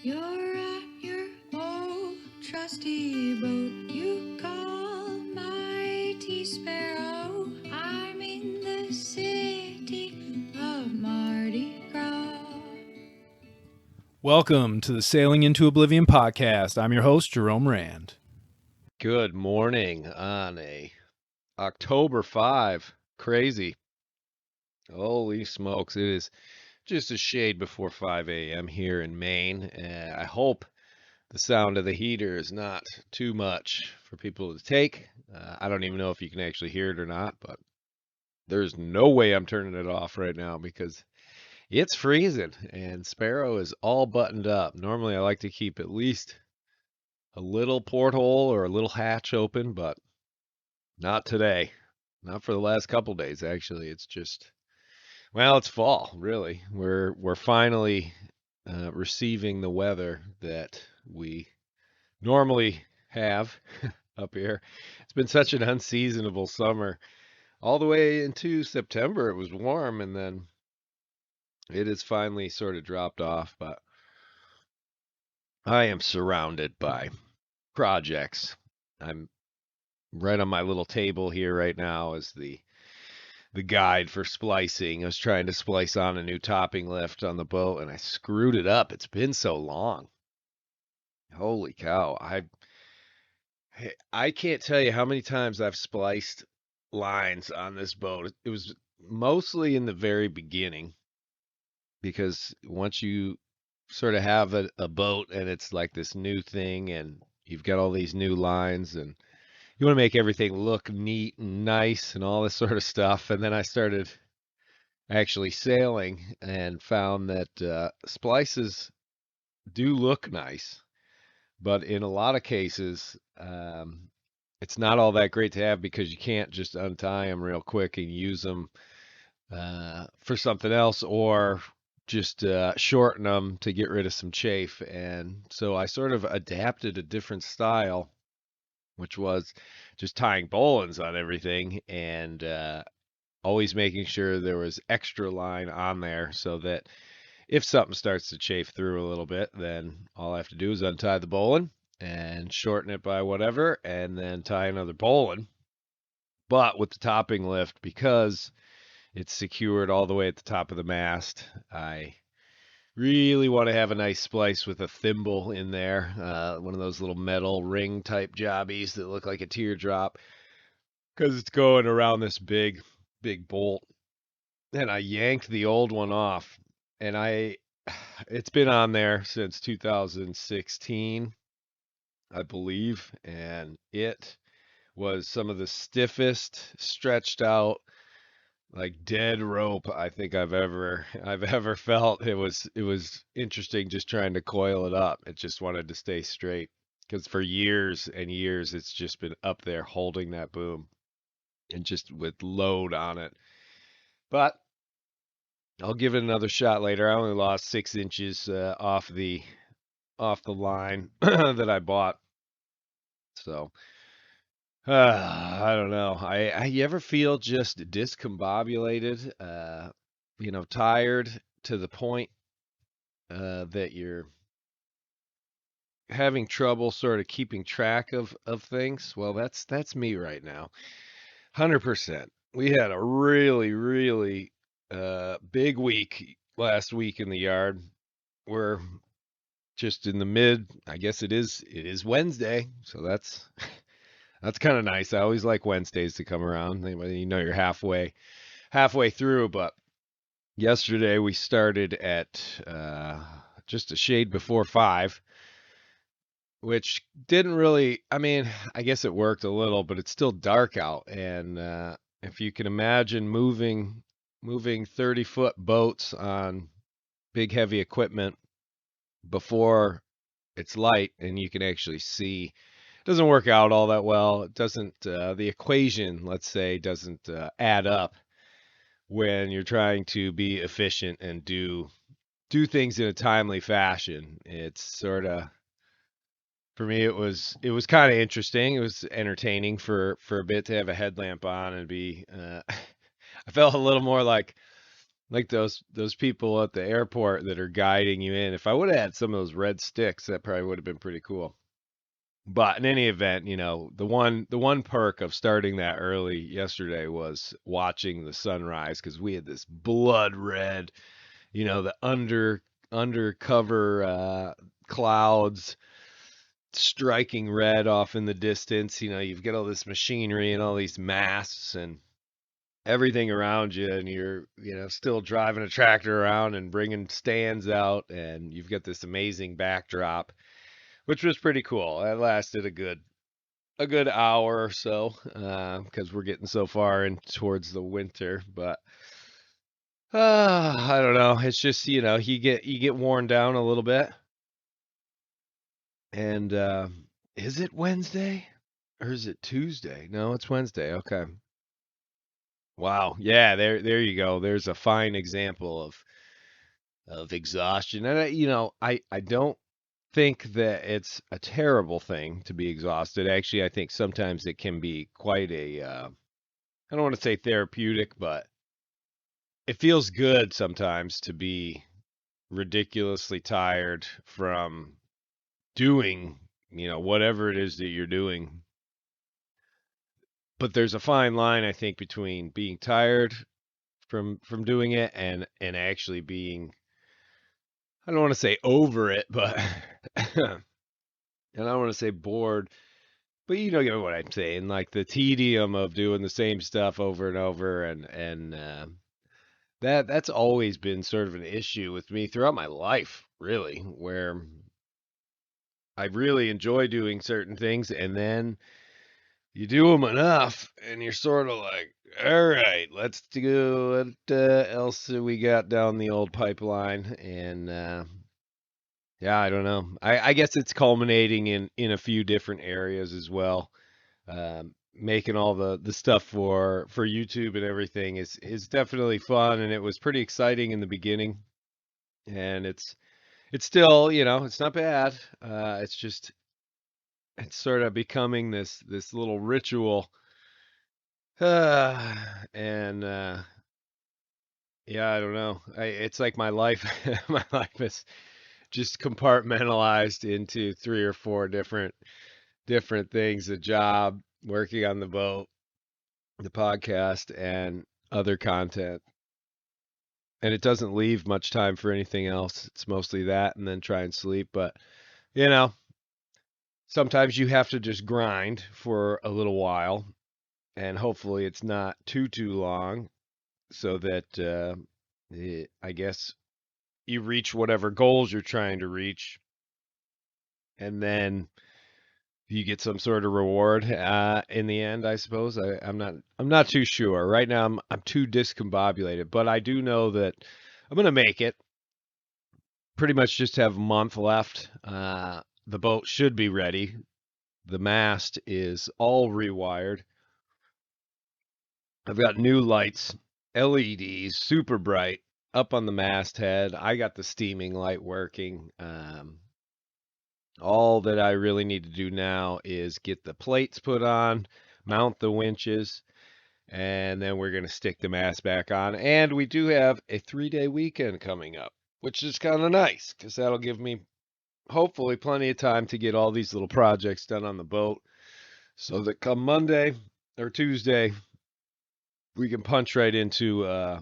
You're at your old trusty boat. You call mighty Sparrow. I'm in the city of Mardi Gras. Welcome to the Sailing into Oblivion podcast. I'm your host, Jerome Rand. Good morning on a October 5. Crazy. Holy smokes. It is just a shade before 5 a.m. here in Maine. I hope the sound of the heater is not too much for people to take. I don't even know if you can actually hear it or not, but there's no way I'm turning it off right now because it's freezing and Sparrow is all buttoned up. Normally I like to keep at least a little porthole or a little hatch open, but not today. Not for the last couple days, actually. It's just, well, it's fall, really. We're finally receiving the weather that we normally have up here. It's been such an unseasonable summer. All the way into September, it was warm, and then it has finally sort of dropped off. But I am surrounded by projects. I'm right on my little table here right now is the guide for splicing. I was trying to splice on a new topping lift on the boat and I screwed it up. It's been so long. Holy cow. I can't tell you how many times I've spliced lines on this boat. It was mostly in the very beginning because once you sort of have a boat and it's like this new thing and you've got all these new lines and you want to make everything look neat and nice and all this sort of stuff. And then I started actually sailing and found that splices do look nice, but in a lot of cases, it's not all that great to have because you can't just untie them real quick and use them for something else or just shorten them to get rid of some chafe. And so I sort of adapted a different style, which was just tying bowlines on everything and always making sure there was extra line on there so that if something starts to chafe through a little bit, then all I have to do is untie the bowline and shorten it by whatever, and then tie another bowline. But with the topping lift, because it's secured all the way at the top of the mast, I really want to have a nice splice with a thimble in there, one of those little metal ring type jobbies that look like a teardrop, because it's going around this big bolt. And I yanked the old one off, and it's been on there since 2016, I believe, and it was some of the stiffest, stretched out, like dead rope I think I've ever felt. It was interesting just trying to coil it up. It just wanted to stay straight because for years and years it's just been up there holding that boom and just with load on it. But I'll give it another shot later. I only lost 6 inches off the line that I bought. So I don't know. You ever feel just discombobulated, tired to the point that you're having trouble sort of keeping track of things? Well, that's me right now. 100%. We had a really big week last week in the yard. We're just in the mid, I guess it is Wednesday, so that's kind of nice. I always like Wednesdays to come around. You're halfway through, but yesterday we started at just a shade before 5, which didn't really, I mean, I guess it worked a little, but it's still dark out. And if you can imagine moving 30-foot boats on big heavy equipment before it's light and you can actually see, it doesn't work out all that well. It doesn't, the equation, let's say, doesn't add up when you're trying to be efficient and do things in a timely fashion. It's sort of, for me, it was kind of interesting. It was entertaining for a bit to have a headlamp on and be. I felt a little more like like those people at the airport that are guiding you in. If I would have had some of those red sticks, that probably would have been pretty cool. But in any event, the one perk of starting that early yesterday was watching the sunrise because we had this blood red, the undercover clouds striking red off in the distance. You've got all this machinery and all these masts and everything around you, and you're still driving a tractor around and bringing stands out, and you've got this amazing backdrop, which was pretty cool. That lasted a good hour or so because we're getting so far in towards the winter. But I don't know. It's just you get worn down a little bit. And is it Wednesday or is it Tuesday? No, it's Wednesday. Okay. Wow. Yeah, there you go. There's a fine example of exhaustion. And I don't think that it's a terrible thing to be exhausted. Actually, I think sometimes it can be quite I don't want to say therapeutic, but it feels good sometimes to be ridiculously tired from doing, whatever it is that you're doing. But there's a fine line, I think, between being tired from doing it and actually being, I don't want to say over it, but and I don't want to say bored, but get what I'm saying, like the tedium of doing the same stuff over and over, and that's always been sort of an issue with me throughout my life, really, where I really enjoy doing certain things, and then you do them enough, and you're sort of like, all right, let's do what else we got down the old pipeline, and yeah, I don't know. I guess it's culminating in a few different areas as well. Making all the stuff for YouTube and everything is definitely fun, and it was pretty exciting in the beginning, and it's still, it's not bad. It's sort of becoming this little ritual. And yeah, I don't know. It's like my life my life is just compartmentalized into three or four different things: a job, working on the boat, the podcast, and other content. And it doesn't leave much time for anything else. It's mostly that and then try and sleep. But, you know, sometimes you have to just grind for a little while, and hopefully it's not too long so that I guess you reach whatever goals you're trying to reach, and then you get some sort of reward in the end. I suppose I'm not too sure right now. I'm too discombobulated, but I do know that I'm gonna make it. Pretty much just have a month left. The boat should be ready. The mast is all rewired. I've got new lights, LEDs, super bright, up on the masthead. I got the steaming light working. All that I really need to do now is get the plates put on, mount the winches, and then we're going to stick the mast back on. And we do have a 3-day weekend coming up, which is kind of nice because that'll give me hopefully plenty of time to get all these little projects done on the boat so that come Monday or Tuesday, we can punch right into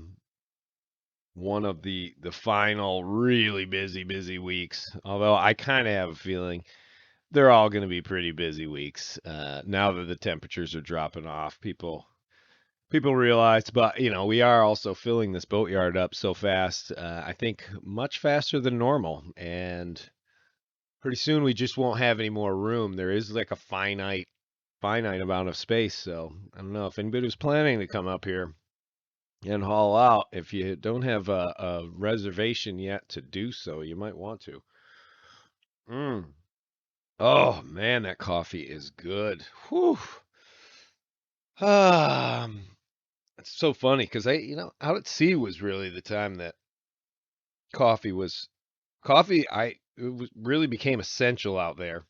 one of the final really busy weeks. Although I kind of have a feeling they're all going to be pretty busy weeks now that the temperatures are dropping off. People realize, but we are also filling this boatyard up so fast. I think much faster than normal, and pretty soon we just won't have any more room. There is like a finite amount of space. So I don't know if anybody was planning to come up here and haul out. If you don't have a reservation yet to do so, you might want to. Mm. Oh man, that coffee is good. Whew. Um, it's so funny because out at sea was really the time that coffee was coffee. Really became essential out there,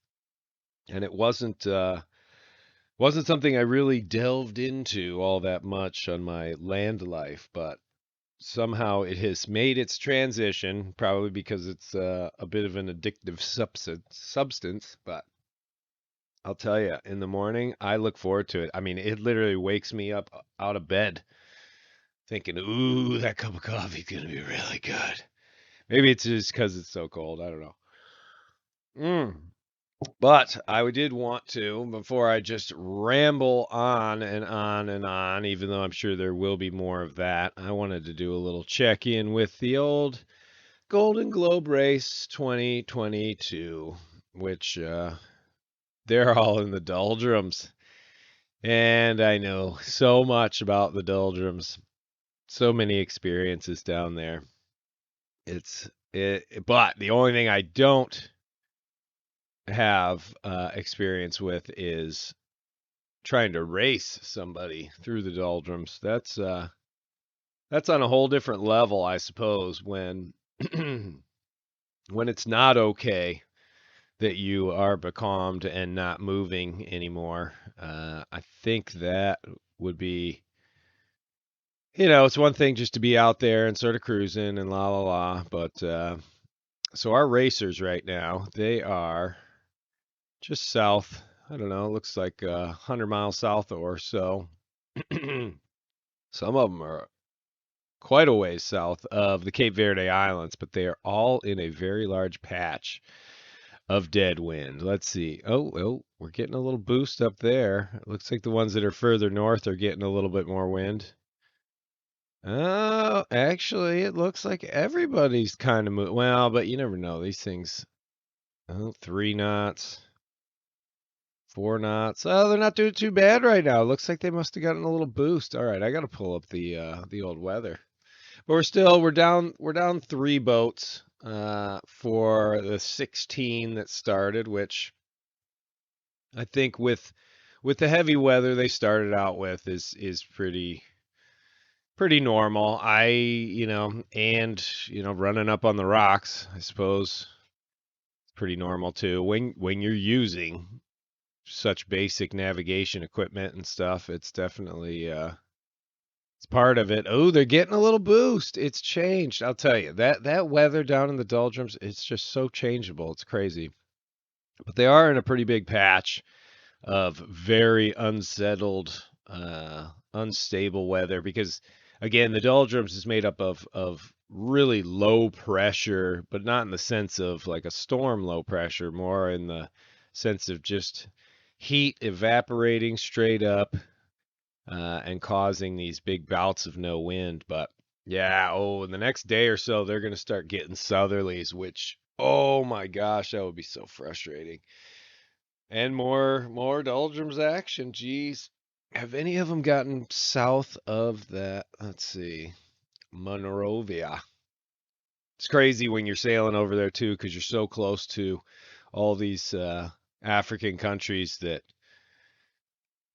and it wasn't something I really delved into all that much on my land life, but somehow it has made its transition, probably because it's a bit of an addictive substance. But I'll tell you, in the morning, I look forward to it. I mean, it literally wakes me up out of bed thinking, ooh, that cup of coffee is going to be really good. Maybe it's just because it's so cold. I don't know. But I did want to, before I just ramble on and on and on, even though I'm sure there will be more of that, I wanted to do a little check in with the old Golden Globe race 2022, which they're all in the Doldrums. And I know so much about the Doldrums, so many experiences down there. But the only thing I don't have experience with is trying to race somebody through the Doldrums. That's on a whole different level, I suppose, when when it's not okay that you are becalmed and not moving anymore. I think that would be, it's one thing just to be out there and sort of cruising and la la la, but so our racers right now, they are just south. I don't know, it looks like 100 miles south or so. Some of them are quite a ways south of the Cape Verde Islands, but they are all in a very large patch of dead wind. Let's see. Oh, we're getting a little boost up there. It looks like the ones that are further north are getting a little bit more wind. Oh, actually, it looks like everybody's kind of moving. Well, but you never know. These things, 3 knots, 4 knots. Oh, they're not doing too bad right now. Looks like they must have gotten a little boost. All right, I got to pull up the old weather. But we're down 3 boats for the 16 that started, which I think with the heavy weather they started out with is pretty normal. Running up on the rocks, I suppose, it's pretty normal too. When you're using such basic navigation equipment and stuff, it's definitely it's part of it. Oh, they're getting a little boost. It's changed. I'll tell you, that weather down in the Doldrums, it's just so changeable. It's crazy. But they are in a pretty big patch of very unsettled, unstable weather because again, the Doldrums is made up of really low pressure, but not in the sense of like a storm low pressure, more in the sense of just heat evaporating straight up and causing these big bouts of no wind. But yeah, in the next day or so, they're going to start getting southerlies, which, oh my gosh, that would be so frustrating. And more doldrums action. Geez, have any of them gotten south of that? Let's see, Monrovia. It's crazy when you're sailing over there too, because you're so close to all these African countries that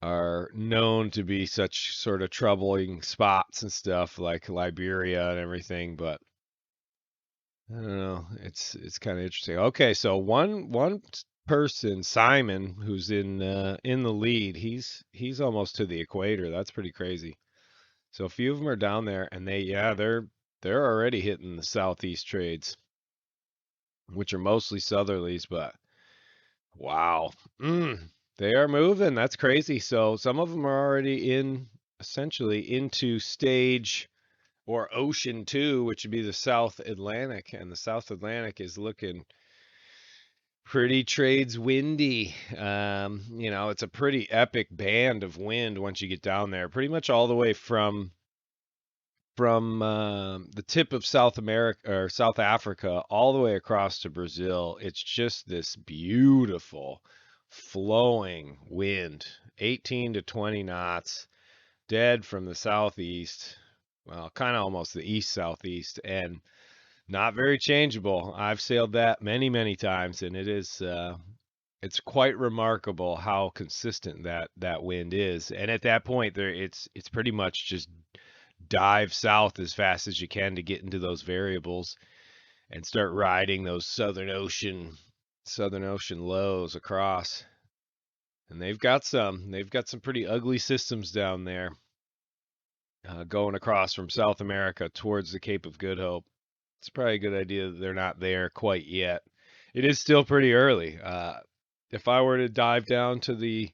are known to be such sort of troubling spots and stuff like Liberia and everything, but I don't know. It's kind of interesting. Okay, so one person, Simon, who's in the lead, he's almost to the equator. That's pretty crazy. So a few of them are down there, and they're already hitting the southeast trades, which are mostly southerlies, but wow. They are moving. That's crazy. So some of them are already essentially into stage or ocean 2, which would be the South Atlantic. And the South Atlantic is looking pretty trades windy. It's a pretty epic band of wind once you get down there, pretty much all the way from the tip of South America or South Africa all the way across to Brazil. It's just this beautiful flowing wind, 18 to 20 knots, dead from the southeast. Well, kind of almost the east southeast, and not very changeable. I've sailed that many, many times, and it's quite remarkable how consistent that wind is. And at that point, it's pretty much just dive south as fast as you can to get into those variables and start riding those Southern Ocean lows across. And they've got some pretty ugly systems down there. going across from South America towards the Cape of Good Hope. It's probably a good idea that they're not there quite yet. It is still pretty early. If I were to dive down to the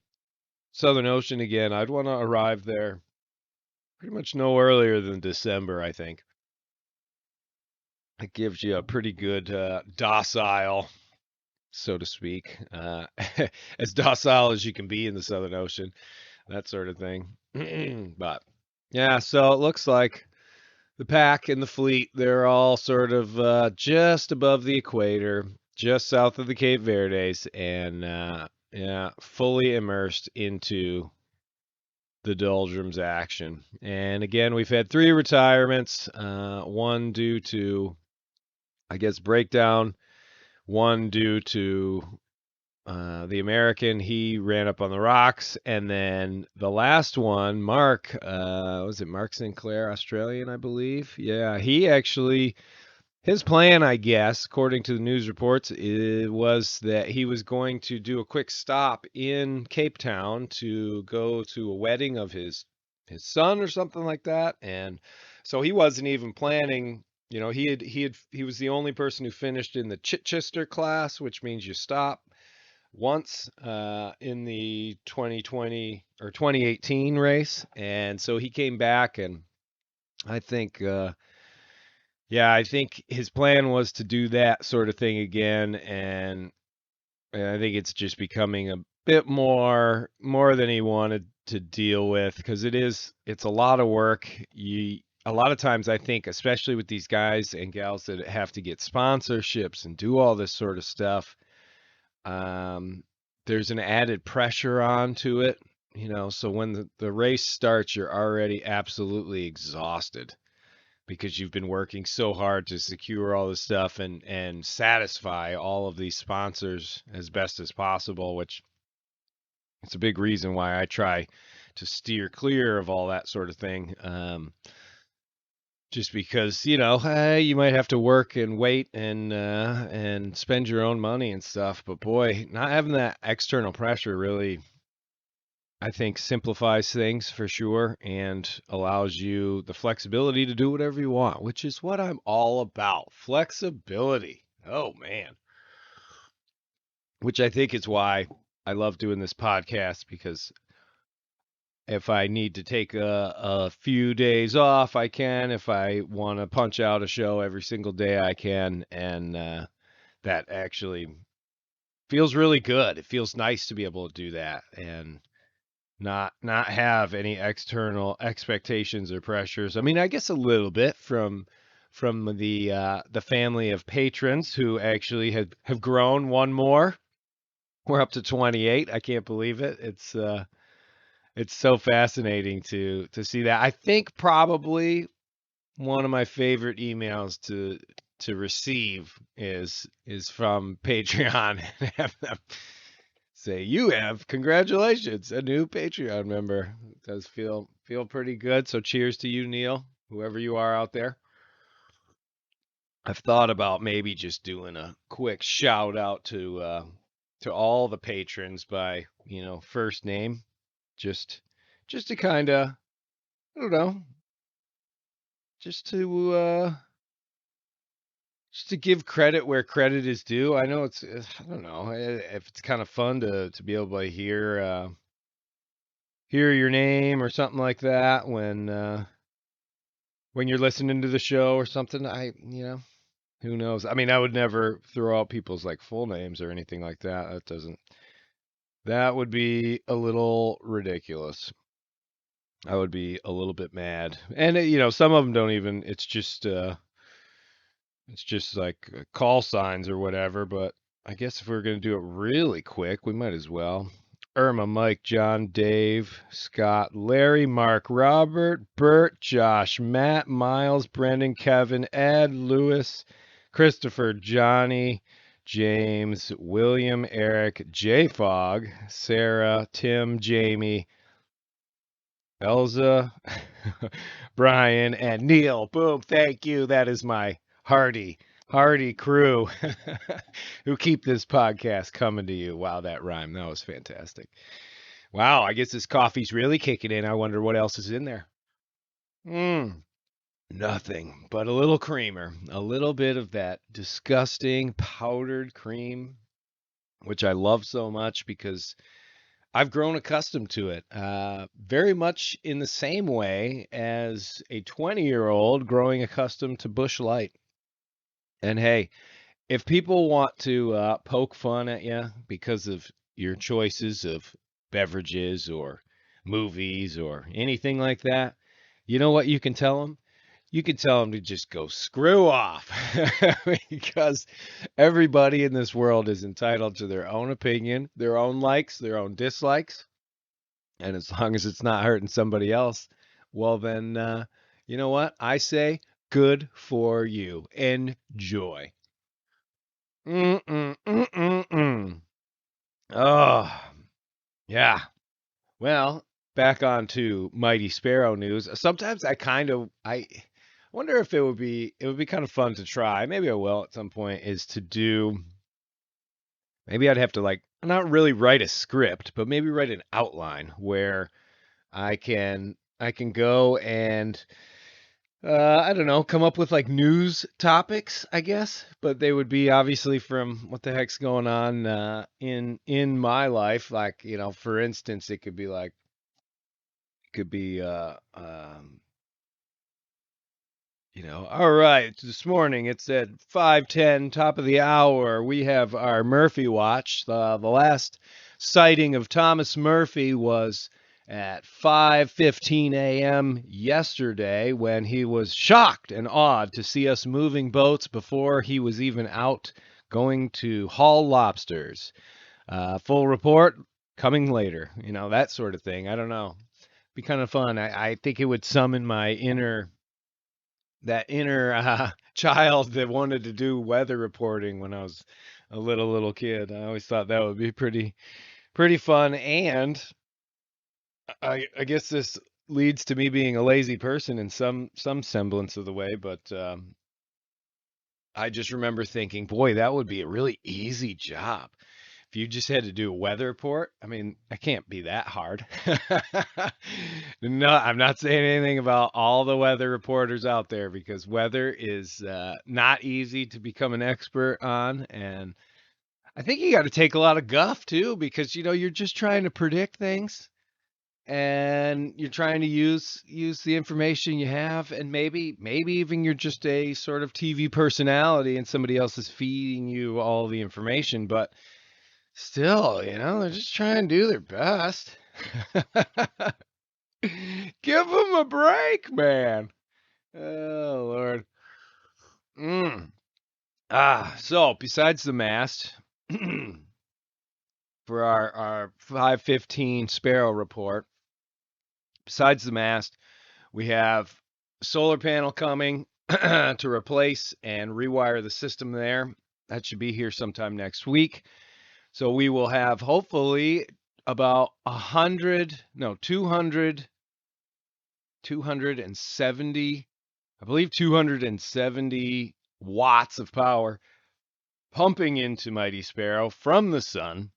Southern Ocean again, I'd want to arrive there pretty much no earlier than December, I think. It gives you a pretty good docile, so to speak, as docile as you can be in the Southern Ocean, that sort of thing. But yeah, so it looks like the pack and the fleet, they're all sort of just above the equator, just south of the Cape Verdes, and yeah, fully immersed into the Doldrums action. And again, we've had 3 retirements, one due to, I guess, breakdown, one due to the American, he ran up on the rocks, and then the last one, Mark, was it Mark Sinclair, Australian, I believe? Yeah, he actually, his plan, I guess, according to the news reports, it was that he was going to do a quick stop in Cape Town to go to a wedding of his son or something like that, and so he wasn't even planning. You know, he was the only person who finished in the Chichester class, which means you stop once in the 2020 or 2018 race, and so he came back, and I think, yeah, I think his plan was to do that sort of thing again, and I think it's just becoming a bit more than he wanted to deal with because it's a lot of work. A lot of times I think, especially with these guys and gals that have to get sponsorships and do all this sort of stuff, um, there's an added pressure onto it, you know, so when the race starts, you're already absolutely exhausted because you've been working so hard to secure all this stuff and satisfy all of these sponsors as best as possible, which it's a big reason why I try to steer clear of all that sort of thing. Just because, you know, you might have to work and wait and spend your own money and stuff, but boy, not having that external pressure really, I think, simplifies things for sure and allows you the flexibility to do whatever you want, which is what I'm all about. Flexibility. Oh man. Which I think is why I love doing this podcast, because if I need to take a few days off, I can. If I want to punch out a show every single day, I can. And that actually feels really good. It feels nice to be able to do that and not have any external expectations or pressures. I mean, I guess a little bit from the family of patrons who actually have grown one more. We're up to 28. I can't believe it. It's so fascinating to see that. I think probably one of my favorite emails to receive is from Patreon and have them say, "You have, congratulations, a new Patreon member." It does feel pretty good. So cheers to you, Neil, whoever you are out there. I've thought about maybe just doing a quick shout out to all the patrons by, you know, first name, just just to kind of, I don't know, just to uh just to give credit where credit is due. I know I don't know, if it's kind of fun to be able to hear your name or something like that when you're listening to the show or something. You know, who knows? I mean, I would never throw out people's like full names or anything like that. That would be a little ridiculous. I would be a little bit mad. And you know, some of them don't even, it's just like call signs or whatever, but I guess if we're going to do it really quick, we might as well. Irma, Mike, John, Dave, Scott, Larry, Mark, Robert, Bert, Josh, Matt, Miles, Brendan, Kevin, Ed, Lewis, Christopher, Johnny, James, William, Eric, J Fog, Sarah, Tim, Jamie, Elza, Brian, and Neil. Boom. Thank you. That is my hearty crew who keep this podcast coming to you. Wow, that rhyme. That was fantastic. Wow, I guess this coffee's really kicking in. I wonder what else is in there. Nothing but a little creamer, a little bit of that disgusting powdered cream, which I love so much because I've grown accustomed to it, very much in the same way as a 20-year-old growing accustomed to Bush Light. And hey, if people want to poke fun at you because of your choices of beverages or movies or anything like that, you know what you can tell them? You can tell them to just go screw off because everybody in this world is entitled to their own opinion, their own likes, their own dislikes. And as long as it's not hurting somebody else, well, then, you know what? I say good for you. Enjoy. Mm-mm. Oh, yeah. Well, back on to Mighty Sparrow news. Sometimes I wonder if it would be kind of fun to try. Maybe I will at some point is to do maybe I'd have to like not really write a script, but maybe write an outline where I can go and I don't know, come up with like news topics, I guess, but they would be obviously from what the heck's going on in my life. Like, for instance, it could be all right, this morning it's at 5:10, top of the hour. We have our Murphy watch. The last sighting of Thomas Murphy was at 5:15 a.m. yesterday when he was shocked and awed to see us moving boats before he was even out going to haul lobsters. Full report coming later. That sort of thing. I don't know. Be kind of fun. I think it would summon my inner child that wanted to do weather reporting when I was a little kid. I always thought that would be pretty fun, and I guess this leads to me being a lazy person in some semblance of the way. But I just remember thinking, boy, that would be a really easy job. If you just had to do a weather report, I mean, that can't be that hard. No, I'm not saying anything about all the weather reporters out there because weather is not easy to become an expert on. And I think you got to take a lot of guff too because, you're just trying to predict things and you're trying to use the information you have, and maybe even you're just a sort of TV personality and somebody else is feeding you all the information, but still, they're just trying to do their best. Give them a break, man. Oh, Lord. So besides the mast, for our 5:15 Sparrow report, besides the mast, we have a solar panel coming to replace and rewire the system there. That should be here sometime next week. So we will have hopefully about 100, no, 200, 270, I believe 270 watts of power pumping into Mighty Sparrow from the sun,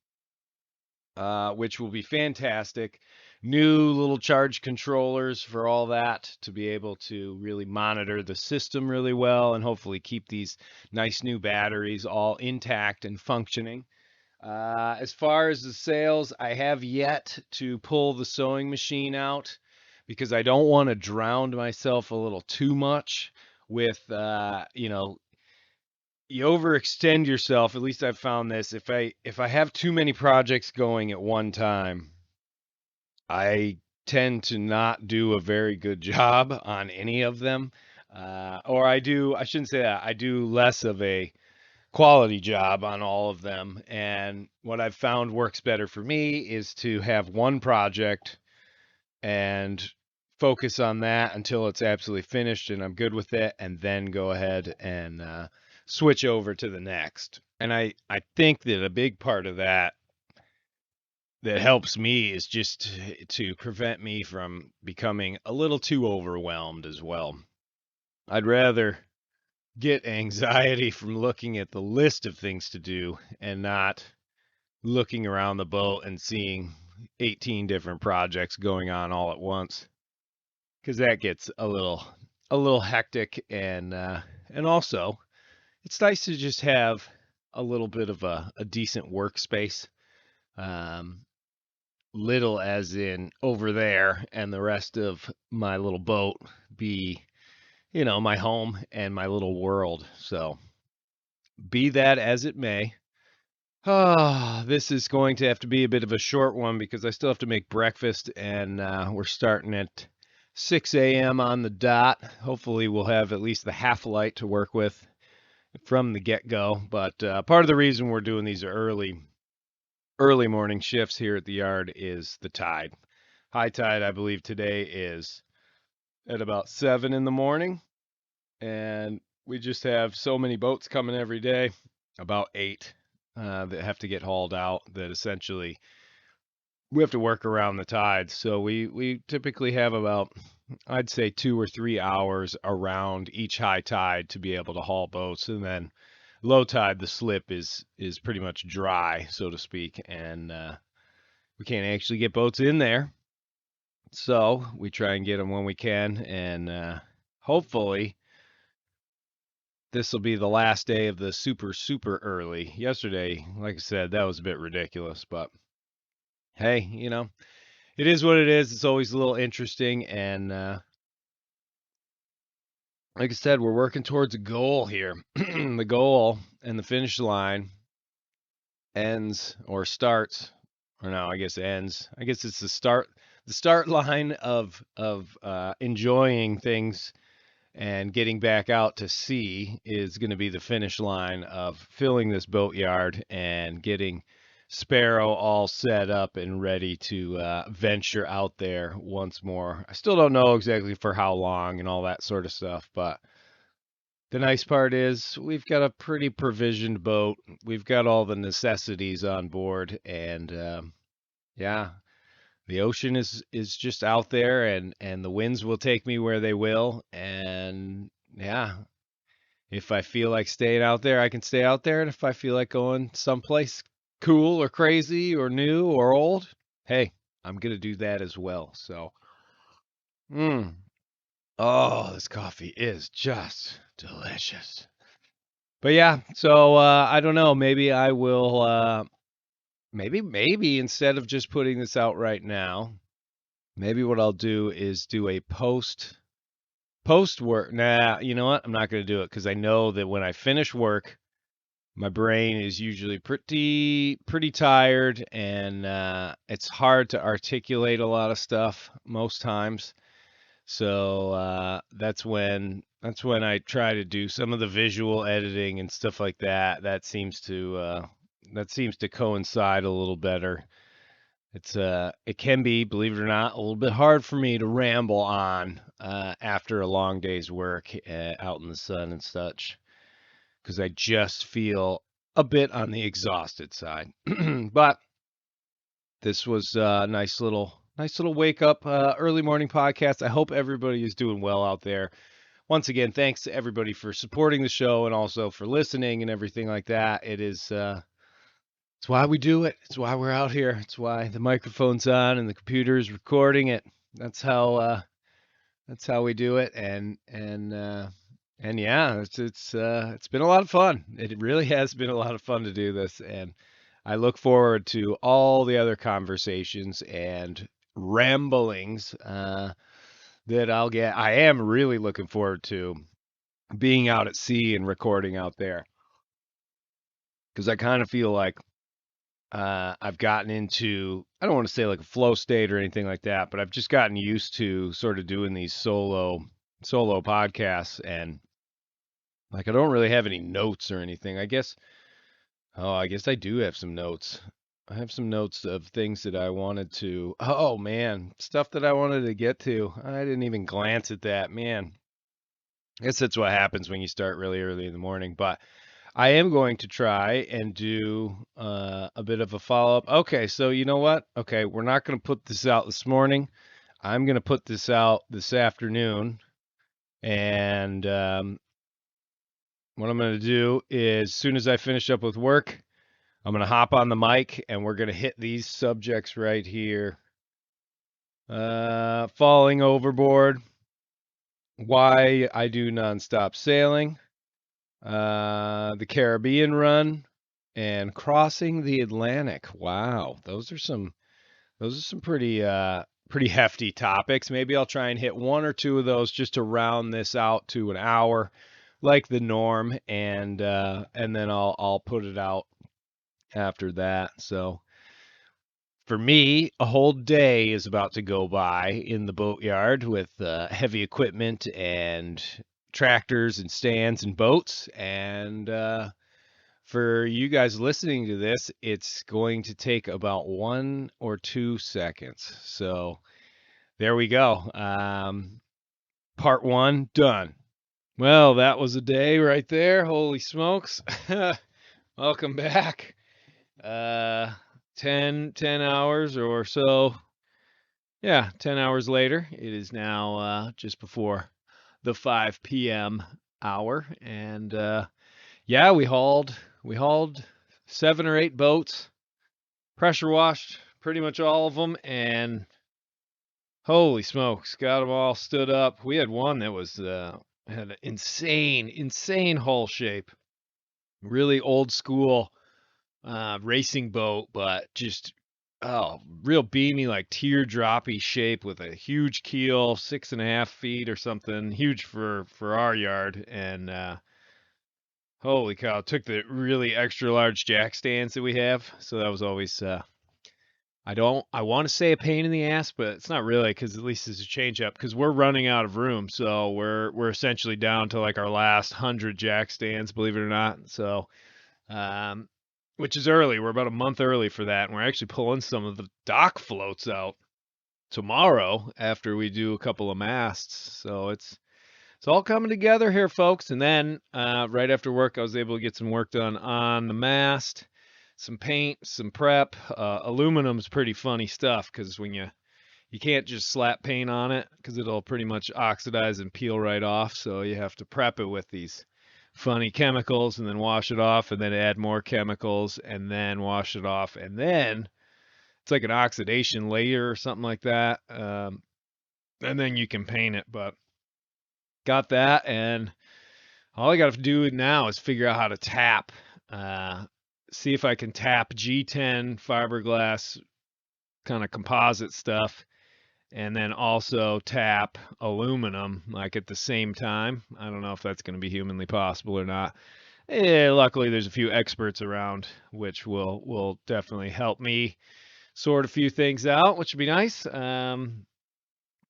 which will be fantastic. New little charge controllers for all that to be able to really monitor the system really well and hopefully keep these nice new batteries all intact and functioning. As far as the sales, I have yet to pull the sewing machine out because I don't want to drown myself a little too much with, you overextend yourself. At least I've found this. If I have too many projects going at one time, I tend to not do a very good job on any of them. Or I shouldn't say that. I do less of a quality job on all of them. And what I've found works better for me is to have one project and focus on that until it's absolutely finished and I'm good with it, and then go ahead and switch over to the next. And I think that a big part of that helps me is just to prevent me from becoming a little too overwhelmed as well. I'd rather get anxiety from looking at the list of things to do and not looking around the boat and seeing 18 different projects going on all at once. because that gets a little hectic, and also it's nice to just have a little bit of a decent workspace. Um, Little as in over there, and the rest of my little boat be, my home and my little world. So be that as it may. This is going to have to be a bit of a short one because I still have to make breakfast, and we're starting at 6 a.m. on the dot. Hopefully, we'll have at least the half light to work with from the get-go. But part of the reason we're doing these early morning shifts here at the yard is the tide. High tide, I believe today is at about 7 in the morning, and we just have so many boats coming every day, about 8 that have to get hauled out, that essentially we have to work around the tide. So we typically have about, I'd say, 2 or 3 hours around each high tide to be able to haul boats, and then low tide, the slip is pretty much dry, so to speak, and we can't actually get boats in there. So we try and get them when we can, and hopefully this will be the last day of the super early. Yesterday, like I said, that was a bit ridiculous, but hey, it is what it is. It's always a little interesting, and like I said, we're working towards a goal here. The goal and the finish line ends or starts, or no, I guess ends. I guess it's the start line of enjoying things and getting back out to sea is going to be the finish line of filling this boatyard and getting Sparrow all set up and ready to venture out there once more. I still don't know exactly for how long and all that sort of stuff, but the nice part is we've got a pretty provisioned boat. We've got all the necessities on board, and yeah, the ocean is just out there, and the winds will take me where they will, and yeah, if I feel like staying out there, I can stay out there, and if I feel like going someplace cool or crazy or new or old, hey, I'm gonna do that as well. So, mm. Oh, this coffee is just delicious. But yeah, so I don't know, maybe I will maybe instead of just putting this out right now, maybe what I'll do is do a post work. Nah, you know what? I'm not going to do it because I know that when I finish work, my brain is usually pretty tired, and it's hard to articulate a lot of stuff most times. So that's when I try to do some of the visual editing and stuff like that. That seems to coincide a little better. It can be, believe it or not, a little bit hard for me to ramble on after a long day's work out in the sun and such, because I just feel a bit on the exhausted side. But this was a nice little wake up early morning podcast. I hope everybody is doing well out there. Once again, thanks to everybody for supporting the show and also for listening and everything like that. It's why we do it. It's why we're out here. It's why the microphone's on and the computer is recording it. That's how we do it. And yeah, it's been a lot of fun. It really has been a lot of fun to do this, and I look forward to all the other conversations and ramblings that I'll get. I am really looking forward to being out at sea and recording out there, because I kind of feel like I've gotten into, I don't want to say like a flow state or anything like that, but I've just gotten used to sort of doing these solo podcasts, and like I don't really have any notes or anything. I guess I do have some notes. I have some notes of things that I wanted to, oh man, stuff that I wanted to get to. I didn't even glance at that, man. I guess that's what happens when you start really early in the morning, but I am going to try and do a bit of a follow up. Okay, so you know what? Okay, we're not going to put this out this morning. I'm going to put this out this afternoon. And what I'm going to do is, as soon as I finish up with work, I'm going to hop on the mic and we're going to hit these subjects right here. Falling overboard. why I do nonstop sailing, the Caribbean run, and crossing the Atlantic. Wow, those are some pretty hefty topics. Maybe I'll try and hit one or two of those just to round this out to an hour, like the norm, and then I'll put it out after that. So for me, a whole day is about to go by in the boatyard with heavy equipment and tractors and stands and boats. And for you guys listening to this, it's going to take about 1 or 2 seconds. So there we go. Part one done. Well, that was a day right there. Holy smokes. Welcome back. 10 hours or so. Yeah, 10 hours later. It is now just before the 5 p.m. hour. And yeah, we hauled 7 or 8 boats, pressure washed pretty much all of them, and holy smokes, got them all stood up. We had one that was had an insane hull shape, really old school racing boat, but just real beamy, like teardroppy shape with a huge keel, 6.5 feet or something, huge for our yard, and holy cow, took the really extra large jack stands that we have, so that was always I want to say a pain in the ass, but it's not really because at least it's a change up because we're running out of room. So we're essentially down to like our last 100 jack stands, believe it or not. So, which is early. We're about a month early for that. And we're actually pulling some of the dock floats out tomorrow after we do a couple of masts. So it's all coming together here, folks. And then right after work, I was able to get some work done on the mast, some paint, some prep. Aluminum's pretty funny stuff because when you can't just slap paint on it because it'll pretty much oxidize and peel right off. So you have to prep it with these funny chemicals and then wash it off and then add more chemicals and then wash it off. And then it's like an oxidation layer or something like that. And then you can paint it. But got that, and all I got to do now is figure out how to tap. See if I can tap G10 fiberglass kind of composite stuff, and then also tap aluminum like at the same time. I don't know if that's going to be humanly possible or not. Luckily, there's a few experts around, which will definitely help me sort a few things out, which would be nice.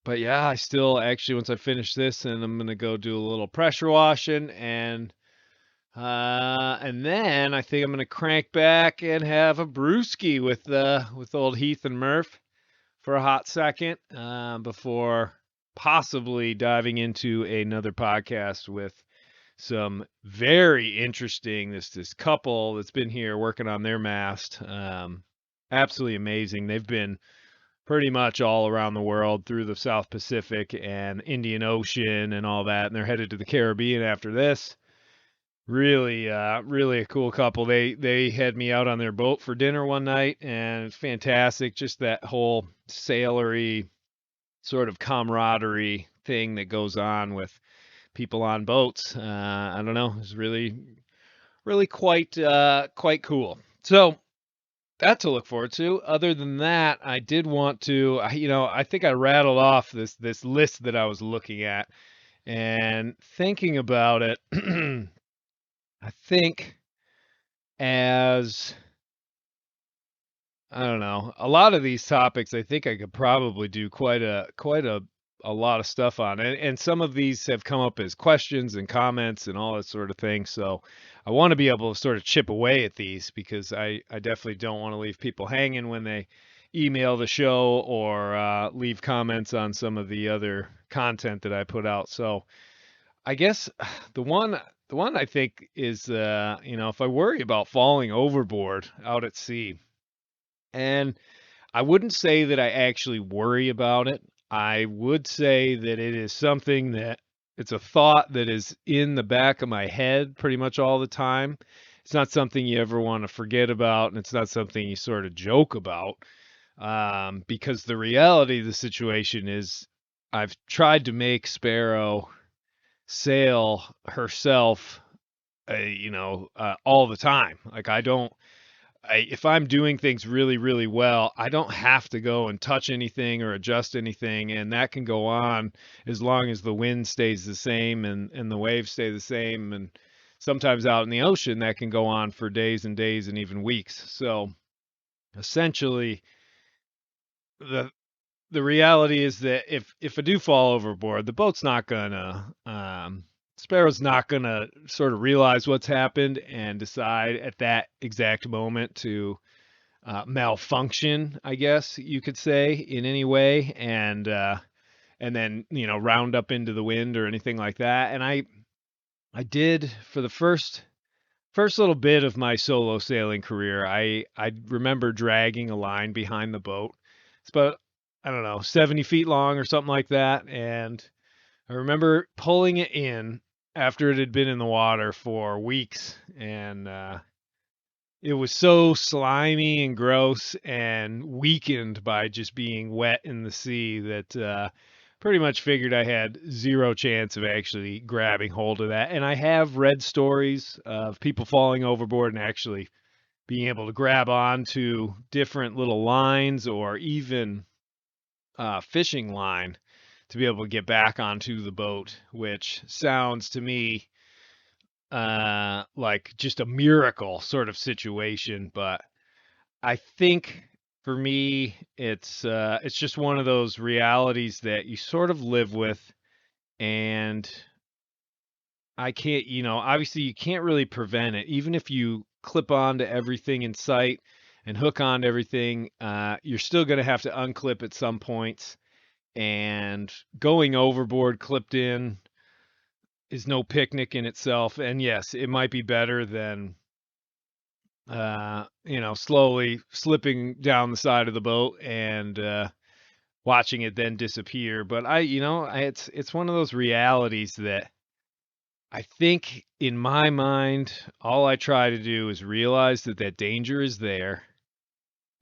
But yeah, I still actually once I finish this, and I'm gonna go do a little pressure washing, and then I think I'm gonna crank back and have a brewski with old Heath and Murph for a hot second before possibly diving into another podcast with some very interesting this couple that's been here working on their mast. Absolutely amazing. They've been pretty much all around the world through the South Pacific and Indian Ocean and all that, and they're headed to the Caribbean after this. Really, really a cool couple. They had me out on their boat for dinner one night, and it's fantastic. Just that whole sailory sort of camaraderie thing that goes on with people on boats. I don't know, it's really quite cool. So that to look forward to. Other than that, I did want to, I think I rattled off this list that I was looking at and thinking about it. I think as I don't know, a lot of these topics, I think I could probably do quite a lot of stuff on it. And some of these have come up as questions and comments and all that sort of thing. So I want to be able to sort of chip away at these because I definitely don't want to leave people hanging when they email the show or leave comments on some of the other content that I put out. So I guess the one I think is if I worry about falling overboard out at sea, and I wouldn't say that I actually worry about it. I would say that it is something that it's a thought that is in the back of my head pretty much all the time. It's not something you ever want to forget about, and it's not something you sort of joke about. Because the reality of the situation is I've tried to make Sparrow sail herself, all the time. Like if I'm doing things really, really well, I don't have to go and touch anything or adjust anything, and that can go on as long as the wind stays the same and the waves stay the same. And sometimes out in the ocean, that can go on for days and days and even weeks. So essentially, the the reality is that if I do fall overboard, the boat's not gonna Sparrow's not gonna sort of realize what's happened and decide at that exact moment to malfunction, I guess you could say, in any way, and then round up into the wind or anything like that. And I did for the first little bit of my solo sailing career. I remember dragging a line behind the boat. It's about, I don't know, 70 feet long or something like that. And I remember pulling it in after it had been in the water for weeks. And it was so slimy and gross and weakened by just being wet in the sea that pretty much figured I had zero chance of actually grabbing hold of that. And I have read stories of people falling overboard and actually being able to grab onto different little lines or even fishing line to be able to get back onto the boat, which sounds to me like just a miracle sort of situation. But I think for me, it's just one of those realities that you sort of live with, and I can't, obviously you can't really prevent it. Even if you clip on to everything in sight and hook on to everything, you're still going to have to unclip at some points. And going overboard clipped in is no picnic in itself. And yes, it might be better than slowly slipping down the side of the boat and watching it then disappear. But it's one of those realities that I think in my mind, all I try to do is realize that danger is there,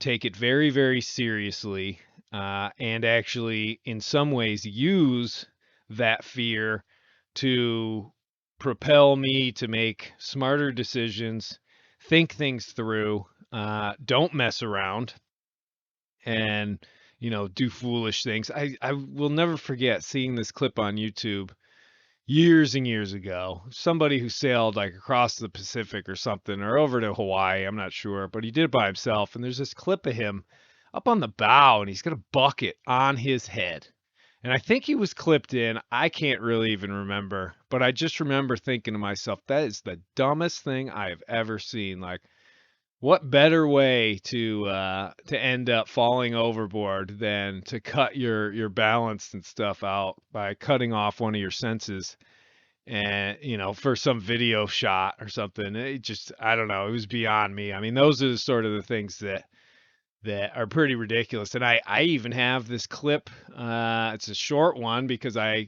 take it very, very seriously, and actually, in some ways, use that fear to propel me to make smarter decisions, think things through, don't mess around, and do foolish things. I will never forget seeing this clip on YouTube years and years ago. Somebody who sailed like across the Pacific or something, or over to Hawaii, I'm not sure, but he did it by himself. And there's this clip of him up on the bow, and he's got a bucket on his head. And I think he was clipped in. I can't really even remember, but I just remember thinking to myself, that is the dumbest thing I have ever seen. Like, what better way to end up falling overboard than to cut your balance and stuff out by cutting off one of your senses, and for some video shot or something. It just, I don't know, it was beyond me. I mean, those are the sort of the things that are pretty ridiculous. And I even have this clip. It's a short one because I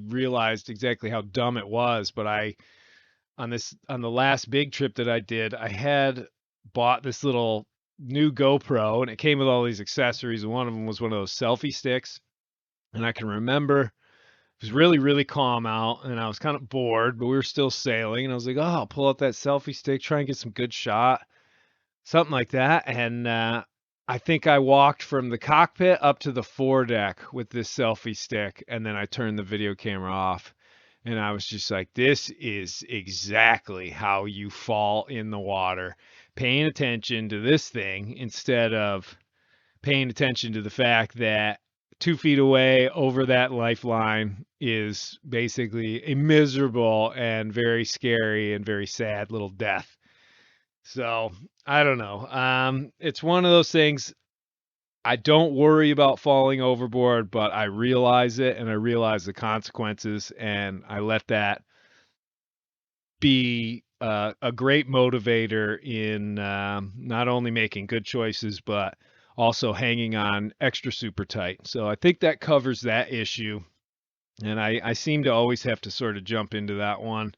realized exactly how dumb it was. But on the last big trip that I did, I had bought this little new GoPro, and it came with all these accessories. And one of them was one of those selfie sticks. And I can remember it was really, really calm out, and I was kind of bored, but we were still sailing. And I was like, oh, I'll pull out that selfie stick, try and get some good shot, something like that. And I think I walked from the cockpit up to the foredeck with this selfie stick, and then I turned the video camera off. And I was just like, this is exactly how you fall in the water, paying attention to this thing instead of paying attention to the fact that 2 feet away over that lifeline is basically a miserable and very scary and very sad little death. So I don't know. It's one of those things. I don't worry about falling overboard, but I realize it and I realize the consequences, and I let that be a great motivator in not only making good choices, but also hanging on extra super tight. So I think that covers that issue. And I seem to always have to sort of jump into that one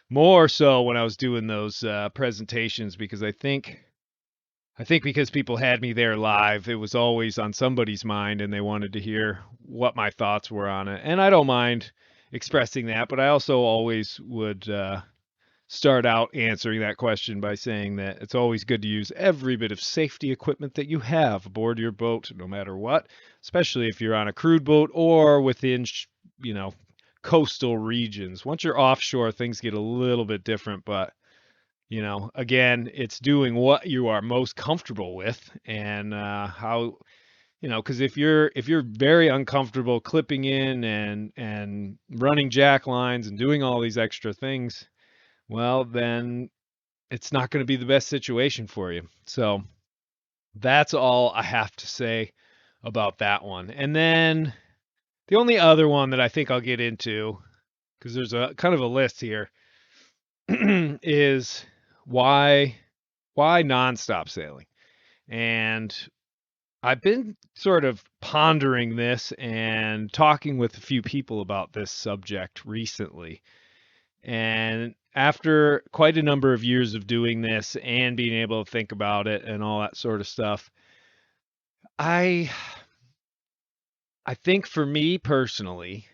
more so when I was doing those presentations, because I think because people had me there live, it was always on somebody's mind and they wanted to hear what my thoughts were on it. And I don't mind expressing that, but I also always would start out answering that question by saying that it's always good to use every bit of safety equipment that you have aboard your boat, no matter what, especially if you're on a crude boat or within, you know, coastal regions. Once you're offshore, things get a little bit different, but again, it's doing what you are most comfortable with and how, because if you're very uncomfortable clipping in and running jack lines and doing all these extra things, well, then it's not going to be the best situation for you. So that's all I have to say about that one. And then the only other one that I think I'll get into, because there's a kind of a list here, is why nonstop sailing. And I've been sort of pondering this and talking with a few people about this subject recently. And after quite a number of years of doing this and being able to think about it and all that sort of stuff, I I think for me personally,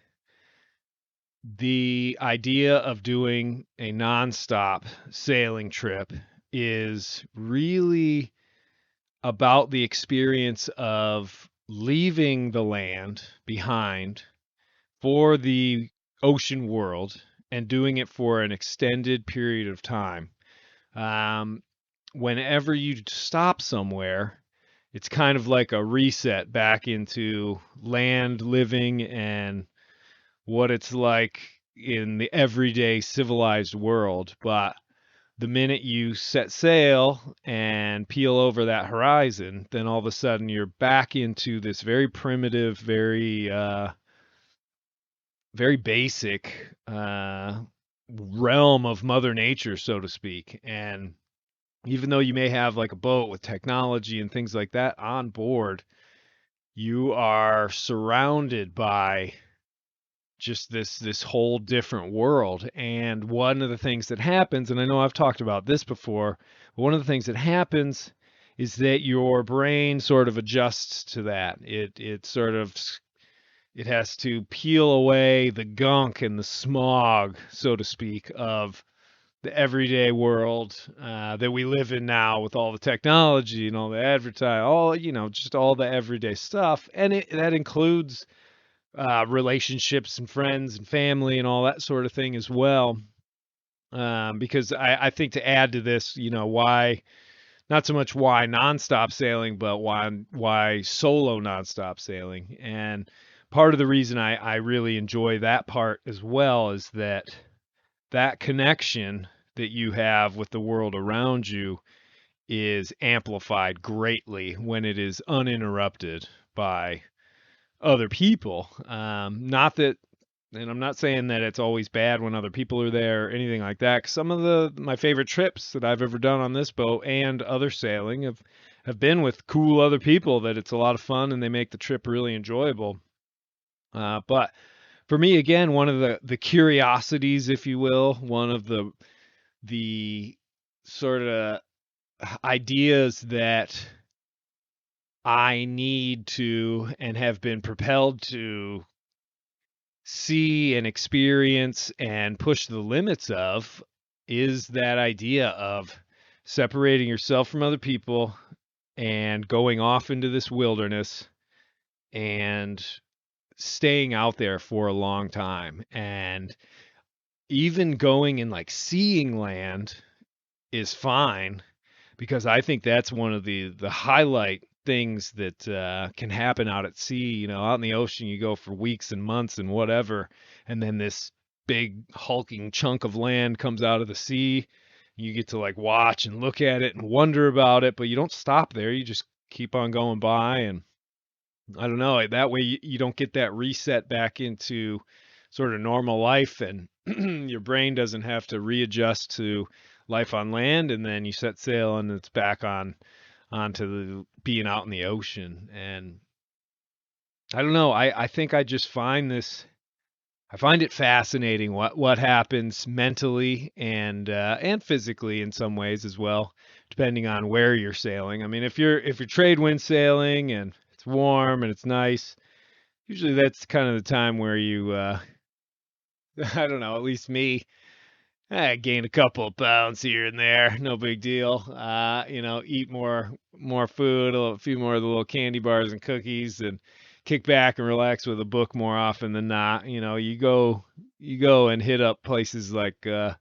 the idea of doing a nonstop sailing trip is really about the experience of leaving the land behind for the ocean world and doing it for an extended period of time. Um, Whenever you stop somewhere, it's kind of like a reset back into land living and what it's like in the everyday civilized world. But the minute you set sail and peel over that horizon, then all of a sudden you're back into this very primitive, very basic realm of Mother Nature, so to speak. And even though you may have like a boat with technology and things like that on board, you are surrounded by just this whole different world. And one of the things that happens, and I know I've talked about this before, but one of the things that happens is that your brain sort of adjusts to that. It has to peel away the gunk and the smog, so to speak, of the everyday world that we live in now with all the technology and all the advertise, all just all the everyday stuff, and that includes relationships and friends and family and all that sort of thing as well. Because I think to add to this, why not so much why nonstop sailing, but why solo nonstop sailing. And part of the reason I really enjoy that part as well is that connection that you have with the world around you is amplified greatly when it is uninterrupted by other people. Not that, and I'm not saying that it's always bad when other people are there or anything like that. 'Cause some of my favorite trips that I've ever done on this boat and other sailing have been with cool other people that it's a lot of fun and they make the trip really enjoyable. But for me, again, one of the curiosities, if you will, one of the sort of ideas that I need to and have been propelled to see and experience and push the limits of is that idea of separating yourself from other people and going off into this wilderness and staying out there for a long time. And even going and like seeing land is fine because I think that's one of the highlight things that can happen out at sea. Out in the ocean, you go for weeks and months and whatever, and then this big hulking chunk of land comes out of the sea. You get to like watch and look at it and wonder about it, but you don't stop there. You just keep on going by, and I don't know. That way, you don't get that reset back into sort of normal life, and your brain doesn't have to readjust to life on land, and then you set sail and it's back onto being out in the ocean. And I don't know. I think I just find this. I find it fascinating what happens mentally and physically in some ways as well, depending on where you're sailing. I mean, if you're trade wind sailing and it's warm and it's nice, usually that's kind of the time where I don't know, at least me, I gain a couple of pounds here and there, no big deal. Eat more food, a few more of the little candy bars and cookies, and kick back and relax with a book more often than not. You go and hit up places like the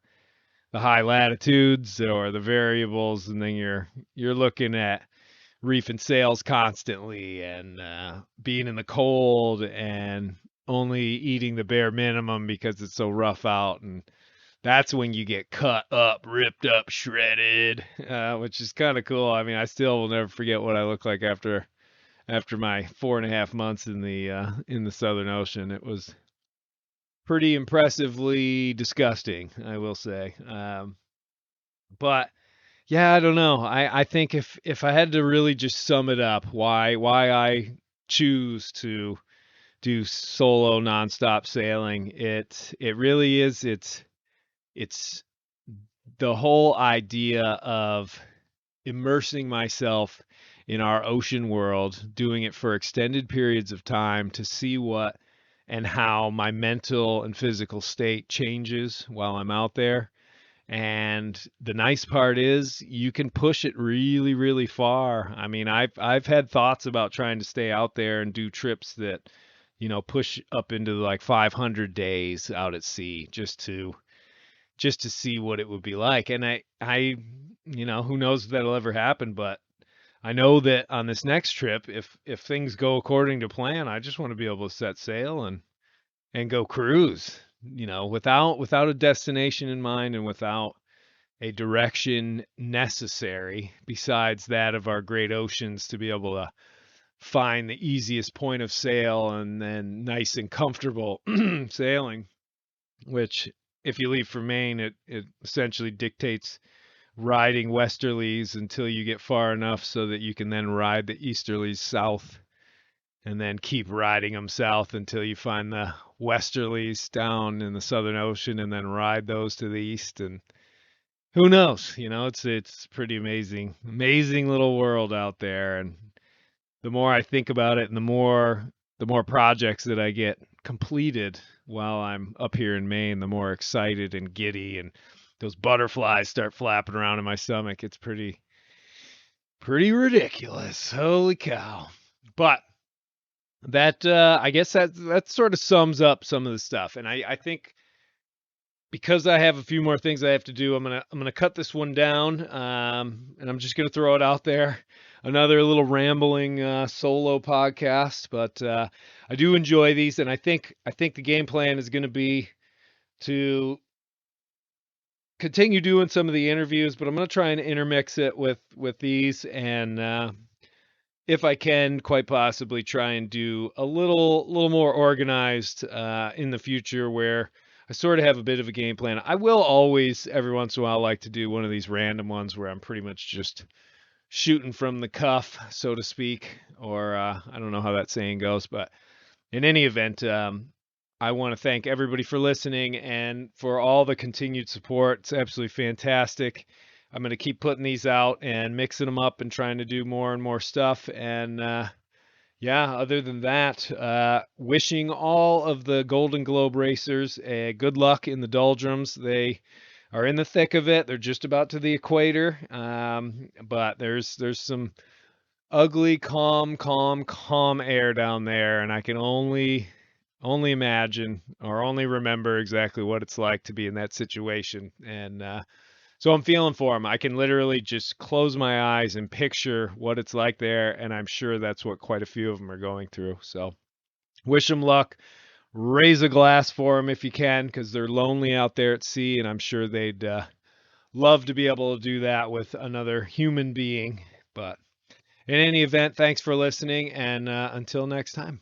high latitudes or the variables, and then you're looking at reefing sails constantly and being in the cold and only eating the bare minimum because it's so rough out, and that's when you get cut up, ripped up, shredded, which is kind of cool. I mean, I still will never forget what I look like after my 4.5 months in the Southern Ocean. It was pretty impressively disgusting, I will say. But yeah, I don't know. I think if I had to really just sum it up, why I choose to do solo nonstop sailing, it really is it's the whole idea of immersing myself in our ocean world, doing it for extended periods of time to see what and how my mental and physical state changes while I'm out there. And the nice part is you can push it really, really far. I mean, I've had thoughts about trying to stay out there and do trips that, push up into like 500 days out at sea just to see what it would be like. And who knows if that'll ever happen, but I know that on this next trip, if things go according to plan, I just want to be able to set sail and go cruise, without a destination in mind and without a direction necessary besides that of our great oceans to be able to find the easiest point of sail and then nice and comfortable sailing, which if you leave for Maine, it essentially dictates riding westerlies until you get far enough so that you can then ride the easterlies south and then keep riding them south until you find the westerlies down in the Southern Ocean and then ride those to the east. And who knows, it's pretty amazing little world out there. And the more I think about it and the more projects that I get completed while I'm up here in Maine, the more excited and giddy and those butterflies start flapping around in my stomach. It's pretty ridiculous. Holy cow. But that I guess that sort of sums up some of the stuff. And I think because I have a few more things I have to do, I'm gonna cut this one down, and I'm just gonna throw it out there. Another little rambling solo podcast, but I do enjoy these, and I think the game plan is gonna be to continue doing some of the interviews, but I'm gonna try and intermix it with these, and if I can, quite possibly try and do a little more organized in the future where I sort of have a bit of a game plan. I will always, every once in a while, like to do one of these random ones where I'm pretty much just shooting from the cuff, so to speak, or I don't know how that saying goes, but in any event, I want to thank everybody for listening and for all the continued support. It's absolutely fantastic. I'm going to keep putting these out and mixing them up and trying to do more and more stuff. And yeah, other than that, wishing all of the Golden Globe racers good luck in the Doldrums. They are in the thick of it. They're just about to the equator, but there's some ugly, calm air down there, and I can only imagine or only remember exactly what it's like to be in that situation. And so I'm feeling for them. I can literally just close my eyes and picture what it's like there, and I'm sure that's what quite a few of them are going through. So wish them luck. Raise a glass for them if you can, because they're lonely out there at sea, and I'm sure they'd love to be able to do that with another human being. But in any event, thanks for listening, and until next time.